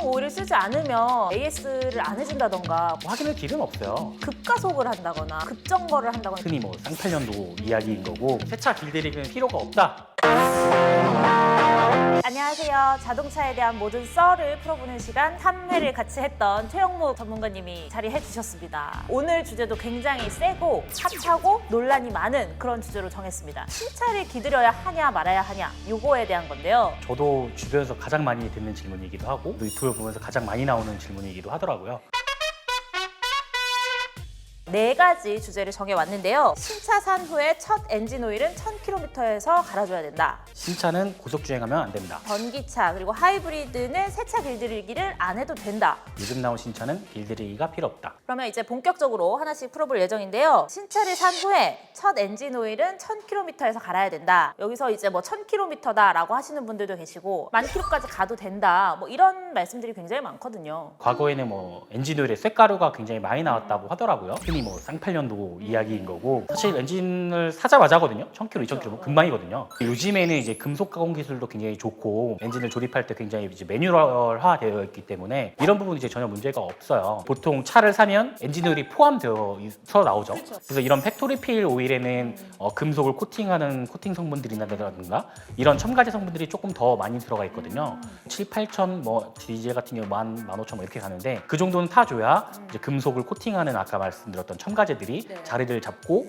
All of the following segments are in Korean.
오일을 쓰지 않으면 AS를 안 해준다던가 확인할 길은 없어요. 급가속을 한다거나 급정거를 한다거나. 흔히 뭐 쌍팔년도 이야기인 거고 세차 길들이기는 필요가 없다. 안녕하세요. 자동차에 대한 모든 썰을 풀어보는 시간 3회를 같이 했던 최영무 전문가님이 자리해 주셨습니다. 오늘 주제도 굉장히 세고 핫하고 논란이 많은 그런 주제로 정했습니다. 신차를 기들여야 하냐 말아야 하냐 요거에 대한 건데요. 저도 주변에서 가장 많이 듣는 질문이기도 하고 유튜브 보면서 가장 많이 나오는 질문이기도 하더라고요. 4가지 주제를 정해왔는데요. 신차 산 후에 첫 엔진 오일은 1000km에서 갈아줘야 된다. 신차는 고속주행하면 안 된다. 전기차 그리고 하이브리드는 세차 길들이기를 안 해도 된다. 요즘 나온 신차는 길들이기가 필요 없다. 그러면 이제 본격적으로 하나씩 풀어볼 예정인데요. 신차를 산 후에 첫 엔진 오일은 1000km에서 갈아야 된다. 여기서 이제 뭐 1000km다라고 하시는 분들도 계시고 10,000km까지 가도 된다. 뭐 이런 말씀들이 굉장히 많거든요. 과거에는 뭐 엔진 오일에 쇳가루가 굉장히 많이 나왔다고 하더라고요. 흔히 뭐 쌍팔년도 이야기인 거고 사실 엔진을 사자마자거든요. 1000km, 2000km 금방이거든요. 요즘에는 이제 금속 가공 기술도 굉장히 좋고 엔진을 조립할 때 굉장히 이제 매뉴얼화 되어 있기 때문에 이런 부분이 이제 전혀 문제가 없어요. 보통 차를 사면 엔진 오일이 포함되어서 나오죠. 그래서 이런 팩토리 필 오일에는 금속을 코팅하는 코팅 성분들이라든가 이런 첨가제 성분들이 조금 더 많이 들어가 있거든요. 7, 8천 뭐 디젤 같은 경우 15,000 뭐 이렇게 가는데 그 정도는 타줘야 이제 금속을 코팅하는 아까 말씀드렸던 첨가제들이 자리를 잡고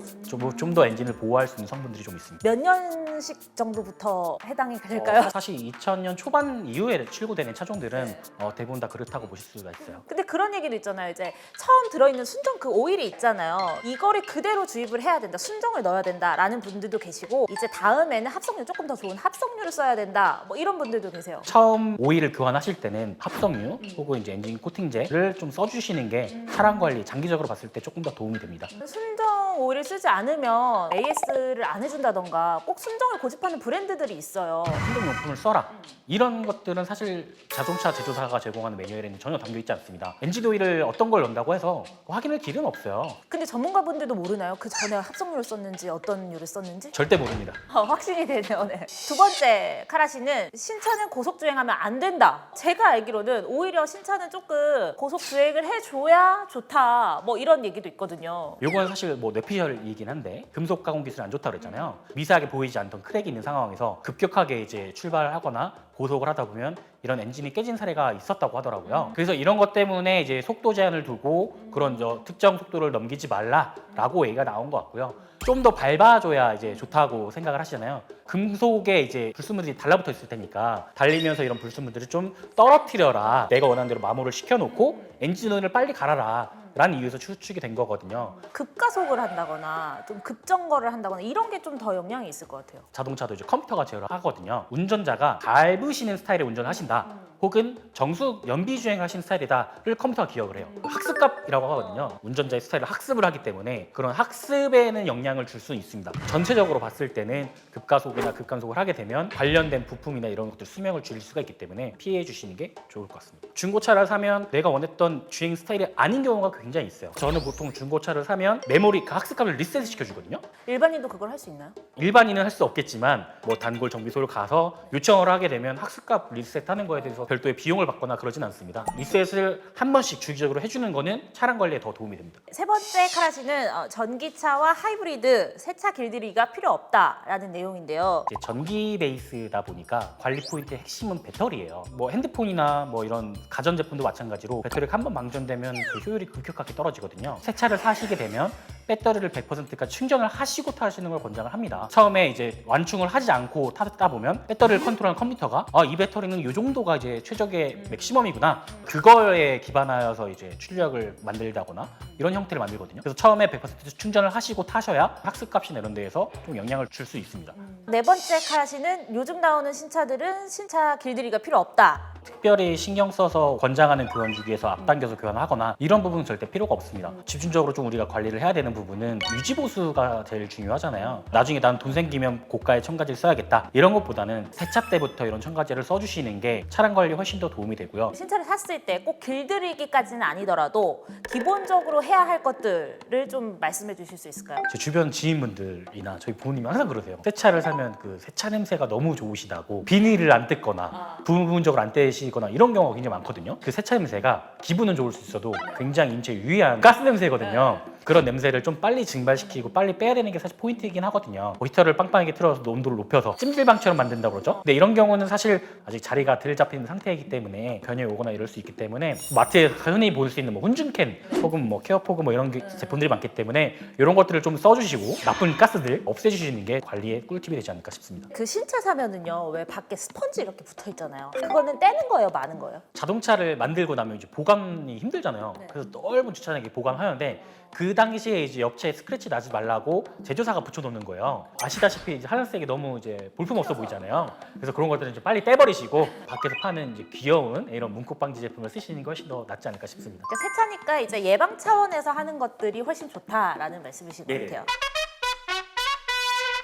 좀 더 엔진을 보호할 수 있는 성분들이 좀 있습니다. 몇 년식 정도부터 해당이 될까요? 사실 2000년 초반 이후에 출고되는 차종들은 대부분 다 그렇다고 보실 수가 있어요. 근데 그런 얘기도 있잖아요. 이제 처음 들어있는 순정 그 오일이 있잖아요. 이거를 그대로 주입을 해야 된다. 순정을 넣어야 된다라는 분들도 계시고 이제 다음에는 합성유 조금 더 좋은 합성유를 써야 된다. 뭐 이런 분들도 계세요. 처음 오일을 교환하실 때는 합성유 혹은 이제 엔진 코팅제를 좀 써주시는 게 차량 관리 장기적으로 봤을 때 조금 더 도움이 됩니다. 순정 오일을 쓰지 않으면 AS를 안 해준다던가 꼭 순정을 고집하는 브랜드들이 있어요. 순정용품을 써라. 이런 것들은 사실 자동차 제조사가 제공하는 매뉴얼에는 전혀 담겨 있지 않습니다. 엔진 오일을 어떤 걸 넣는다고 해서 확인할 길은 없어요. 근데 전문가분들도 모르나요? 그 전에 합성유를 썼는지 어떤 유를 썼는지? 절대 모릅니다. 확신이 되네요. 네. 두 번째 카라시는 신차는 고속주행하면 안 된다. 제가 알기로는 오히려 신차는 조금 고속주행을 해줘야 좋다. 뭐 이런 얘기도 있거든요. 요건 사실 뭐 뇌피셜이긴 한데 금속 가공 기술이 안 좋다고 그랬잖아요. 미세하게 보이지 않던 크랙이 있는 상황에서 급격하게 이제 출발을 하거나 고속을 하다 보면 이런 엔진이 깨진 사례가 있었다고 하더라고요. 그래서 이런 것 때문에 이제 속도 제한을 두고 그런 특정 속도를 넘기지 말라라고 얘기가 나온 것 같고요. 좀 더 밟아줘야 이제 좋다고 생각을 하시잖아요. 금속에 이제 불순물들이 달라붙어 있을 테니까 달리면서 이런 불순물들을 좀 떨어뜨려라. 내가 원하는 대로 마모를 시켜놓고 엔진 오일을 빨리 갈아라. 라는 이유에서 추측이 된 거거든요. 급가속을 한다거나 좀 급정거를 한다거나 이런 게 좀 더 영향이 있을 것 같아요. 자동차도 이제 컴퓨터가 제어를 하거든요. 운전자가 밟으시는 스타일의 운전을 하신다. 혹은 정수 연비 주행을 하시는 스타일이다를 컴퓨터가 기억을 해요. 학습값이라고 하거든요. 운전자의 스타일을 학습을 하기 때문에 그런 학습에는 영향을 줄 수 있습니다. 전체적으로 봤을 때는 급가속이나 급간속을 하게 되면 관련된 부품이나 이런 것들 수명을 줄일 수가 있기 때문에 피해 주시는 게 좋을 것 같습니다. 중고차를 사면 내가 원했던 주행 스타일이 아닌 경우가 굉장히 있어요. 저는 보통 중고차를 사면 메모리 그 학습값을 리셋 시켜주거든요. 일반인도 그걸 할 수 있나요? 일반인은 할 수 없겠지만 뭐 단골 정비소를 가서 요청을 하게 되면 학습값 리셋하는 거에 대해서 별도의 비용을 받거나 그러진 않습니다. 리셋을 한 번씩 주기적으로 해주는 거는 차량 관리에 더 도움이 됩니다. 세 번째 카라시는 전기차와 하이브리드 세차 길들이기가 필요 없다라는 내용인데요. 이제 전기 베이스다 보니까 관리 포인트의 핵심은 배터리예요. 뭐 핸드폰이나 뭐 이런 가전제품도 마찬가지로 배터리가 한 번 방전되면 그 효율이 급격하게 떨어지거든요. 새 차를 사시게 되면 배터리를 100%까지 충전을 하시고 타시는 걸 권장을 합니다. 처음에 이제 완충을 하지 않고 타다 보면 배터리를 컨트롤하는 컴퓨터가 이 배터리는 이 정도가 이제 최적의 맥시멈이구나. 그거에 기반하여서 이제 출력을 만들다거나 이런 형태를 만들거든요. 그래서 처음에 100% 충전을 하시고 타셔야 학습값이나 이런 데에서 좀 영향을 줄 수 있습니다. 네 번째 카라시는 요즘 나오는 신차들은 신차 길들이기가 필요 없다. 특별히 신경 써서 권장하는 교환 주기에서 앞당겨서 교환하거나 이런 부분은 절대 필요가 없습니다. 집중적으로 좀 우리가 관리를 해야 되는 부분은 유지 보수가 제일 중요하잖아요. 나중에 난 돈 생기면 고가의 첨가제를 써야겠다 이런 것보다는 세차 때부터 이런 첨가제를 써주시는 게 차량 관리에 훨씬 더 도움이 되고요. 신차를 샀을 때 꼭 길들이기까지는 아니더라도 기본적으로 해야 할 것들을 좀 말씀해 주실 수 있을까요? 제 주변 지인분들이나 저희 부모님이 항상 그러세요. 새 차를 사면 그 세차 냄새가 너무 좋으시다고 비닐을 안 뜯거나 부분적으로 안 떼시 내시거나 이런 경우가 굉장히 많거든요. 그 세차 냄새가 기분은 좋을 수 있어도 굉장히 인체에 유해한 가스 냄새거든요. 그런 냄새를 좀 빨리 증발시키고 빨리 빼야 되는 게 사실 포인트이긴 하거든요. 히터를 빵빵하게 틀어서 온도를 높여서 찜질방처럼 만든다고 그러죠. 근데 이런 경우는 사실 아직 자리가 덜 잡힌 상태이기 때문에 변형이 오거나 이럴 수 있기 때문에 마트에 흔히 볼 수 있는 뭐 혼준캔 혹은 뭐 케어포그 뭐 이런 제품들이 많기 때문에 이런 것들을 좀 써주시고 나쁜 가스들 없애주시는 게 관리의 꿀팁이 되지 않을까 싶습니다. 그 신차 사면은요, 왜 밖에 스펀지 이렇게 붙어 있잖아요. 그거는 떼는 거예요, 마는 거예요? 자동차를 만들고 나면 이제 보관이 힘들잖아요. 네. 그래서 넓은 주차장에 보관하는데 그 당시에 이제 옆차에 스크래치 나지 말라고 제조사가 붙여놓는 거예요. 아시다시피 이제 하얀색이 너무 이제 볼품 없어 보이잖아요. 그래서 그런 것들은 이제 빨리 떼버리시고 밖에서 파는 이제 귀여운 이런 문콕 방지 제품을 쓰시는 것이 더 낫지 않을까 싶습니다. 그러니까 세차니까 이제 예방 차원에서 하는 것들이 훨씬 좋다라는 말씀이신 것 네. 같아요.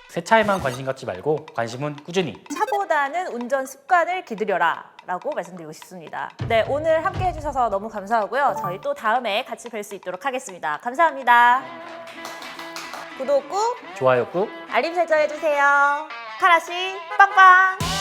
세차에만 관심 갖지 말고 관심은 꾸준히. 차보다는 운전 습관을 기들여라 라고 말씀드리고 싶습니다. 네, 오늘 함께 해주셔서 너무 감사하고요. 저희 또 다음에 같이 뵐 수 있도록 하겠습니다. 감사합니다. 구독 꾹, 좋아요 꾹. 알림 설정 해주세요. 카라씨 빵빵!